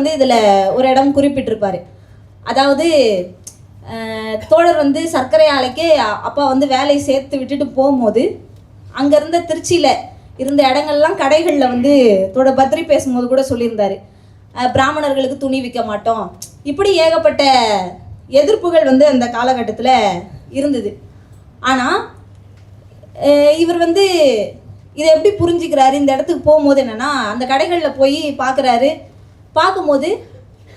வந்து இதில் ஒரு இடம் குறிப்பிட்டிருப்பார். அதாவது தோழர் வந்து சர்க்கரை ஆலைக்கு அப்பா வந்து வேலையை சேர்த்து விட்டுட்டு போகும்போது அங்கே இருந்த திருச்சியில் இருந்த இடங்கள்லாம் கடைகளில் வந்து தோழர் பத்ரி பேசும்போது கூட சொல்லியிருந்தார், பிராமணர்களுக்கு துணி விற்க மாட்டோம், இப்படி ஏகப்பட்ட எதிர்ப்புகள் வந்து அந்த காலகட்டத்தில் இருந்தது. ஆனால் இவர் வந்து இதை எப்படி புரிஞ்சுக்கிறாரு, இந்த இடத்துக்கு போகும்போது என்னென்னா அந்த கடைகளில் போய் பார்க்கும்போது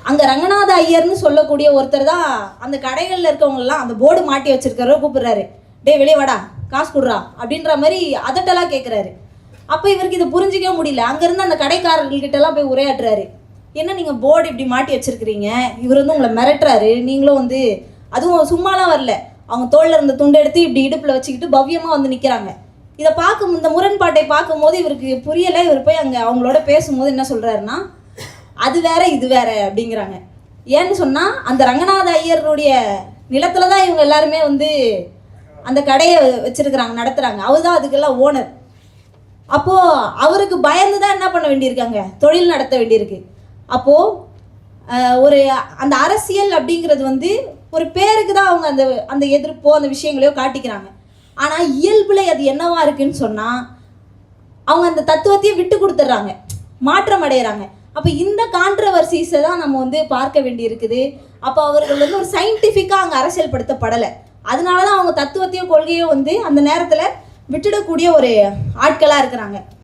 அங்கே ரங்கநாத ஐயர்னு சொல்லக்கூடிய ஒருத்தர் தான் அந்த கடைகளில் இருக்கவங்களெலாம் அந்த போர்டு மாட்டி வச்சுருக்கிறவரை கூப்பிட்றாரு, டே வெளியே வாடா காசு கொடுறா அப்படின்ற மாதிரி அதட்டெல்லாம் கேட்குறாரு. அப்போ இவருக்கு இதை புரிஞ்சிக்கவே முடியல. அங்கேருந்து அந்த கடைக்காரர்கள்கிட்டலாம் போய் உரையாடுறாரு, என்ன நீங்கள் போர்டு இப்படி மாட்டி வச்சுருக்கிறீங்க, இவர் வந்து உங்களை மிரட்டுறாரு, நீங்களும் வந்து அதுவும் சும்மாலாம் வரல, அவங்க தோளில் இருந்த துண்டை எடுத்து இப்படி இடுப்பில் வச்சுக்கிட்டு பவ்யமாக வந்து நிற்கிறாங்க. இதை இந்த முரண்பாட்டை பார்க்கும்போது இவருக்கு புரியலை. இவர் போய் அங்கே அவங்களோட பேசும்போது என்ன சொல்கிறாருன்னா, அது வேற இது வேற அப்படிங்கிறாங்க. ஏன்னு சொன்னால் அந்த ரங்கநாத ஐயருடைய நிலத்தில் தான் இவங்க எல்லாருமே வந்து அந்த கடையை வச்சுருக்கிறாங்க, நடத்துகிறாங்க. அவர் தான் அதுக்கெல்லாம் ஓனர். அப்போது அவருக்கு பயந்து தான் என்ன பண்ண வேண்டியிருக்காங்க, தொழில் நடத்த வேண்டியிருக்கு. அப்போது அந்த அரசியல் அப்படிங்கிறது வந்து ஒரு பேருக்கு தான் அவங்க அந்த எதிர்ப்போ அந்த விஷயங்களையோ காட்டிக்கிறாங்க. ஆனால் இயல்பில் அது என்னவா இருக்குன்னு சொன்னால் அவங்க அந்த தத்துவத்தையும் விட்டு கொடுத்துட்றாங்க, மாற்றம் அடைகிறாங்க. அப்போ இந்த கான்ட்ரவர்சிஸை தான் நம்ம வந்து பார்க்க வேண்டி இருக்குது. அப்போ அவர்கள் வந்து ஒரு சயின்டிஃபிக்காக அங்கே அரசியல்படுத்தப்படலை. அதனால தான் அவங்க தத்துவத்தையோ கொள்கையோ வந்து அந்த நேரத்தில் விட்டுடக்கூடிய ஒரு ஆட்களாக இருக்கிறாங்க.